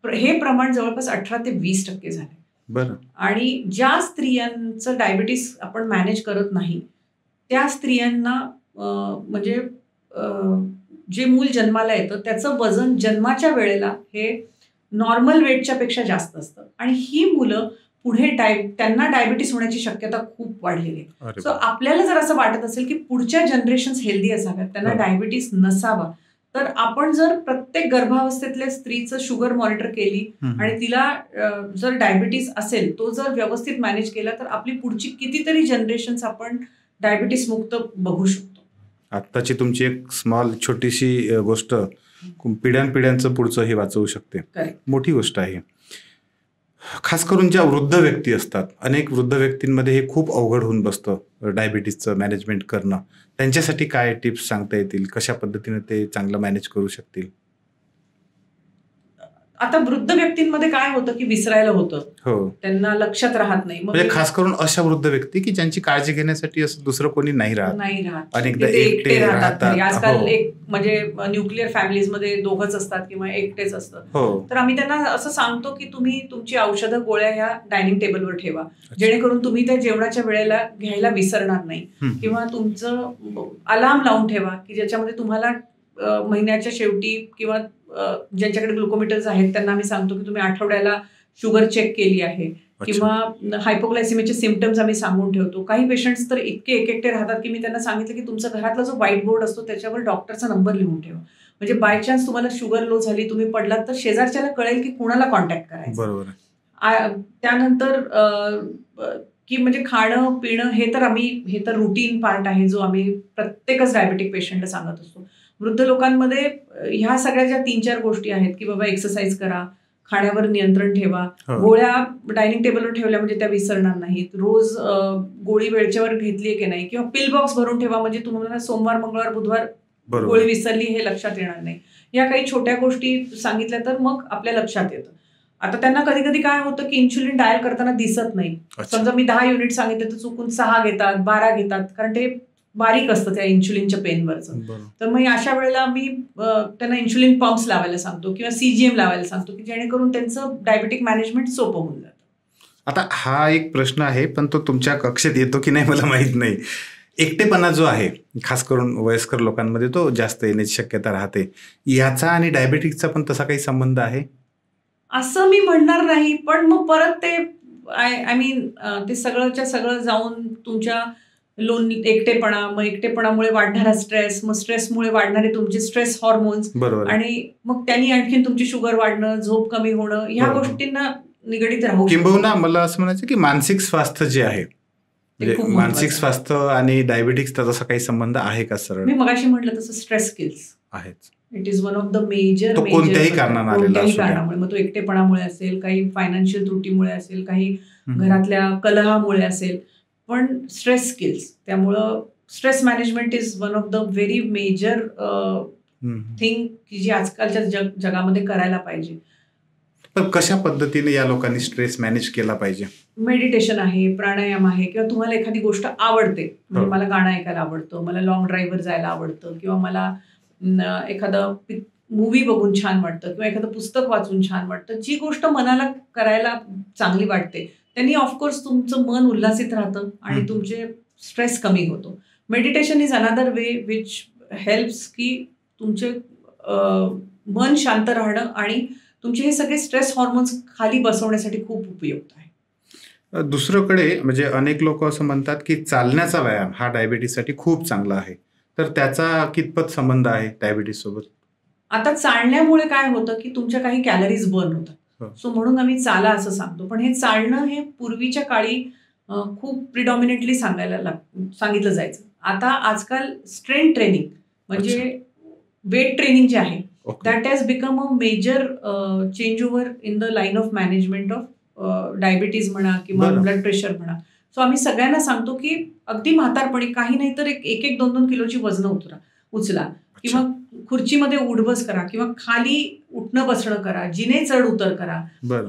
हे प्रमाण जवळपास 18 ते 20% झाले. बरं. आणि ज्या स्त्रियांचं डायबिटीस आपण मॅनेज करत नाही त्या स्त्रियांना म्हणजे जे मूल जन्माला येतं त्याचं वजन जन्माच्या वेळेला हे नॉर्मल वेटच्या पेक्षा जास्त असतं आणि ही मुलं पुढे त्यांना डायबिटीस होण्याची शक्यता खूप वाढलेली आहे. सो आपल्याला जर असं वाटत असेल की पुढच्या जनरेशन्स हेल्दी असाव्यात, त्यांना डायबिटीस नसावा, तर आपण जर प्रत्येक गर्भावस्थेतल्या स्त्रीचं शुगर मॉनिटर केली आणि तिला जर डायबिटीस असेल तो जर व्यवस्थित मॅनेज केला तर आपली पुढची कितीतरी जनरेशन्स आपण डायबिटीस मुक्त बघू शकतो. आत्ताची तुमची एक स्मॉल छोटीशी गोष्ट पिढ्यानपिढ्यांचं पुढचं हे वाचवू शकते. मोठी गोष्ट आहे. खास करून ज्या वृद्ध व्यक्ती असतात, अनेक वृद्ध व्यक्तींमध्ये हे खूप अवघड होऊन बसतं डायबिटीसचं मॅनेजमेंट करणं. त्यांच्यासाठी काय टिप्स सांगता येतील? कशा पद्धतीने ते चांगलं मॅनेज करू शकतील? आता वृद्ध व्यक्तींमध्ये काय होतं की विसरायला होतं, त्यांना लक्षात राहत नाही. म्हणजे खास करून अशा वृद्ध व्यक्ती की ज्यांची काळजी घेण्यासाठी असं दुसरं कोणी नाही राहत, अनेकदा एकटे राहतात. आजकाल एक म्हणजे न्यूक्लिअर फॅमिलीज मध्ये दोघंच असतात किंवा एकटेच असतात. तर आम्ही त्यांना असं सांगतो की तुम्ही तुमची औषधं गोळ्या ह्या डायनिंग टेबलवर ठेवा, जेणेकरून तुम्ही त्या जेवणाच्या वेळेला घ्यायला विसरणार नाही. किंवा तुमचं अलार्म लावून ठेवा की ज्याच्यामध्ये तुम्हाला महिन्याच्या शेवटी किंवा ज्यांच्याकडे ग्लुकोमीटर्स आहेत त्यांना आम्ही सांगतो की तुम्ही आठवड्याला शुगर चेक केली आहे, किंवा हायपोग्लायसिमियाचे सिम्पटम्स आम्ही सांगून ठेवतो. काही पेशंट्स तर इतके एकटे राहतात की मी त्यांना सांगितलं की तुमचा घरातला जो व्हाईट बोर्ड असतो त्याच्यावर डॉक्टरचा नंबर लिहून ठेवा, म्हणजे बाय चान्स तुम्हाला शुगर लो झाली, तुम्ही पडलात तर शेजारच्याला कळेल की कुणाला कॉन्टॅक्ट करायचं. बरोबर. त्यानंतर की म्हणजे खाणं पिणं हे तर रुटीन पार्ट आहे जो आम्ही प्रत्येकच डायबेटिक पेशंटला सांगत असतो. वृद्ध लोकांमध्ये ह्या सगळ्या ज्या 3-4 गोष्टी आहेत की बाबा एक्सरसाइज करा, खाण्यावर नियंत्रण ठेवा, गोळ्या डायनिंग टेबलवर ठेवल्या म्हणजे त्या विसरणार नाहीत, रोज गोळी वेळच्यावर घेतली की नाही, किंवा पिल बॉक्स भरून ठेवा म्हणजे तुम्हाला सोमवार मंगळवार बुधवार गोळी विसरली हे लक्षात येणार नाही. या काही छोट्या गोष्टी सांगितल्या तर मग आपल्या लक्षात येतं. आता त्यांना कधी कधी काय होतं की इन्शुलिन डायल करताना दिसत नाही. समजा मी 10 युनिट सांगितले तर चुकून 6 घेतात, 12 घेतात, कारण ते बारीक असतं त्या इन्शुलिनच्या पेनवरचं. तर मग अशा वेळेला मी त्यांना इन्शुलिन पंप्स लावायला सांगतो किंवा CGM लावायला सांगतो की जेणेकरून त्यांचं डायबेटिक मॅनेजमेंट सोपं होऊन जातं. आता हा एक प्रश्न आहे, पण तो तुमच्या कक्षेत येतो की नाही मला माहित नाही. एकटेपणा जो आहे खास करून वयस्कर लोकांमध्ये तो जास्त येण्याची शक्यता राहते. याचा आणि डायबेटिक्सचा पण तसा काही संबंध आहे असं मी म्हणणार नाही, पण मग परत ते आय मीन ते सगळंच्या सगळं जाऊन तुमच्या एकटेपणा, मग एकटेपणामुळे वाढणारा स्ट्रेस, मग स्ट्रेसमुळे वाढणारे तुमचे स्ट्रेस हॉर्मोन्स, आणि मग त्यांनी आणखीन तुमची शुगर वाढणं, झोप कमी होणं, ह्या गोष्टींना निगडीत राहू. किंबहुना मला असं म्हणायचं की मानसिक स्वास्थ्य जे आहे, म्हणजे मानसिक स्वास्थ्य आणि डायबिटिक्सचा तसा काही संबंध आहे का? सरळ मी मगाशी म्हटलं तसं स्ट्रेस स्किल्स आहेच. It is one of the major कोणत्याही कारणामुळे, मग तो एकटेपणामुळे असेल, काही फायनान्शियल त्रुटीमुळे असेल, काही घरातल्या कलहामुळे असेल, पण स्ट्रेस स्किल्स. त्यामुळं stress management is one of the very major thing की जी आजकालच्या जगामध्ये करायला पाहिजे. पण कशा पद्धतीने या लोकांनी स्ट्रेस मॅनेज केला पाहिजे? मेडिटेशन आहे, प्राणायाम आहे, किंवा तुम्हाला एखादी गोष्ट आवडते, म्हणजे मला गाणं ऐकायला आवडतं, मला लॉंग ड्राईव्हवर जायला आवडतं, किंवा मला एखादं मूवी बघून छान वाटतं, किंवा एखादं पुस्तक वाचून छान वाटतं, जी गोष्ट मनाला करायला चांगली वाटते त्यांनी ऑफकोर्स तुमचं मन उल्हासित राहतं आणि तुमचे स्ट्रेस कमी होतो. Meditation is another way which helps की तुमचे मन शांत राहणं आणि तुमचे हे सगळे स्ट्रेस हॉर्मोन्स खाली बसवण्यासाठी खूप उपयुक्त आहे. दुसरीकडे म्हणजे अनेक लोक असं म्हणतात की चालण्याचा व्यायाम हा डायबिटीससाठी खूप चांगला आहे, तर त्याचा कितपत संबंध आहे डायबिटीस सोबत? आता चालण्यामुळे काय होतं की तुमच्या काही कॅलरीज बर्न होतात, सो म्हणून आम्ही चाला असं सांगतो. पण हे चालणं हे पूर्वीच्या काळी खूप प्रिडॉमिनेटली सांगितलं जायचं. आता आजकाल स्ट्रेंथ ट्रेनिंग म्हणजे वेट ट्रेनिंग जे आहे that has become a major change over in the line of management of diabetes म्हणा किंवा ब्लड प्रेशर म्हणा. सो आम्ही सगळ्यांना सांगतो की अगदी म्हातारपणी काही नाही तर 1-2 किलोची वजनं उचला, किंवा खुर्चीमध्ये उठबस करा, किंवा खाली उठणं बसणं करा, जिने चढ उतर करा.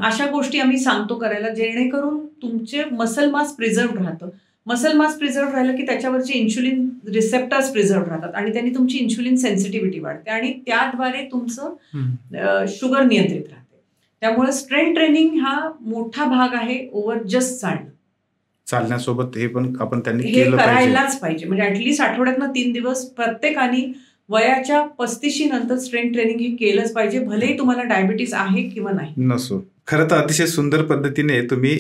अशा गोष्टी आम्ही सांगतो करायला, जेणेकरून तुमचे मसल मास प्रिझर्व्ड राहतं. मसल मास प्रिझर्व्ड राहिलं की त्याच्यावरचे इन्शुलिन रिसेप्टर्स प्रिझर्व्ड राहतात आणि त्यांनी तुमची इन्शुलिन सेन्सिटिव्हिटी वाढते आणि त्याद्वारे तुमचं शुगर नियंत्रित राहते. त्यामुळे स्ट्रेंथ ट्रेनिंग हा मोठा भाग आहे ओव्हर जस्ट चालणं. चालण्यासोबत हे पण आपण त्यांनी हे करायलाच पाहिजे. म्हणजे ऍटलीस्ट आठवड्यातनं 3 दिवस प्रत्येकाने वयाच्या 35 नंतर स्ट्रेंथ ट्रेनिंग हे केलंच पाहिजे, भलेही तुम्हाला डायबिटीस आहे किंवा नाही नसो. खरं तर अतिशय सुंदर पद्धतीने तुम्ही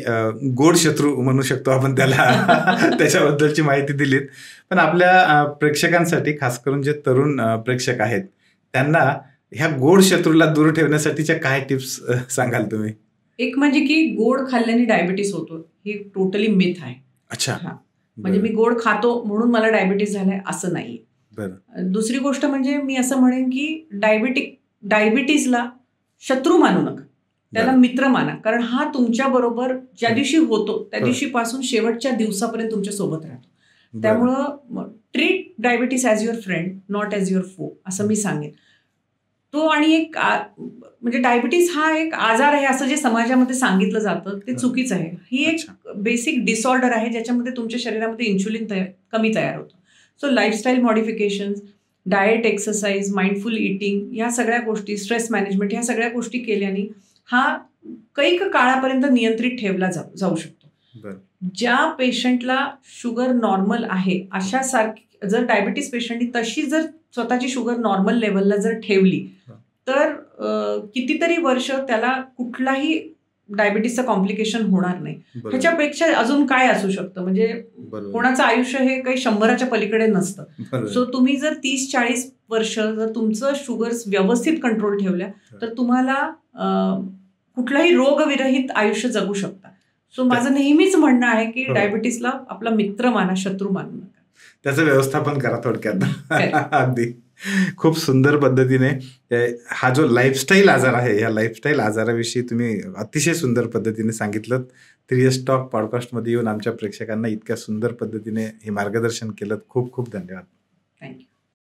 गोड शत्रू म्हणू शकतो आपण त्याला त्याच्याबद्दलची माहिती दिलीत. पण आपल्या प्रेक्षकांसाठी, खास करून जे तरुण प्रेक्षक आहेत, त्यांना ह्या गोड शत्रूला दूर ठेवण्यासाठीच्या काय टिप्स सांगाल तुम्ही? एक म्हणजे की गोड खाल्ल्याने डायबिटीस होतो, ही टोटली मिथ आहे. अच्छा. म्हणजे मी गोड खातो म्हणून मला डायबिटीस झालाय असं नाही. दुसरी गोष्ट म्हणजे मी असं म्हणेन की डायबिटीसला शत्रू मानू नका, त्याला मित्र माना. कारण हा तुमच्या बरोबर ज्या दिवशी होतो त्या दिवशीपासून शेवटच्या दिवसापर्यंत तुमच्या सोबत राहतो. त्यामुळं treat diabetes as your friend, not as your फो, असं मी सांगेन. तो आणि एक म्हणजे डायबिटीस हा एक आजार आहे असं जे समाजामध्ये सांगितलं जातं ते चुकीचं आहे. ही एक बेसिक डिसऑर्डर आहे ज्याच्यामध्ये तुमच्या शरीरामध्ये इन्शुलिन कमी तयार होतं. So lifestyle modifications, diet, exercise, mindful eating, ह्या सगळ्या गोष्टी, स्ट्रेस मॅनेजमेंट, ह्या सगळ्या गोष्टी केल्याने हा कैक काळापर्यंत नियंत्रित ठेवला जाऊ शकतो. ज्या पेशंटला शुगर नॉर्मल आहे अशा सारखी जर डायबिटीस पेशंटनी तशी जर स्वतःची शुगर नॉर्मल लेवलला जर ठेवली तर कितीतरी वर्ष त्याला कुठलाही डायबिटीसचं कॉम्प्लिकेशन होणार नाही. ह्याच्यापेक्षा अजून काय असू शकतं, म्हणजे कोणाचं आयुष्य हे काही 100च्या पलीकडे नसतं. सो तुम्ही जर 30-40 वर्ष जर तुमचं शुगर्स व्यवस्थित कंट्रोल ठेवल्या तर तुम्हाला कुठलाही रोगविरहित आयुष्य जगू शकता. सो माझं नेहमीच म्हणणं आहे की डायबिटीसला आपला मित्र माना, शत्रू मानू नका. त्याचं व्यवस्थापन करा थोडक्यात. अगदी खूप सुंदर पद्धतीने हा जो लाईफस्टाईल आजार आहे या लाईफस्टाईल आजाराविषयी तुम्ही अतिशय सुंदर पद्धतीने सांगितलं. 3S टॉक पॉडकास्टमध्ये येऊन आमच्या प्रेक्षकांना इतक्या सुंदर पद्धतीने हे मार्गदर्शन केलं. खूप खूप धन्यवाद. थँक्यू.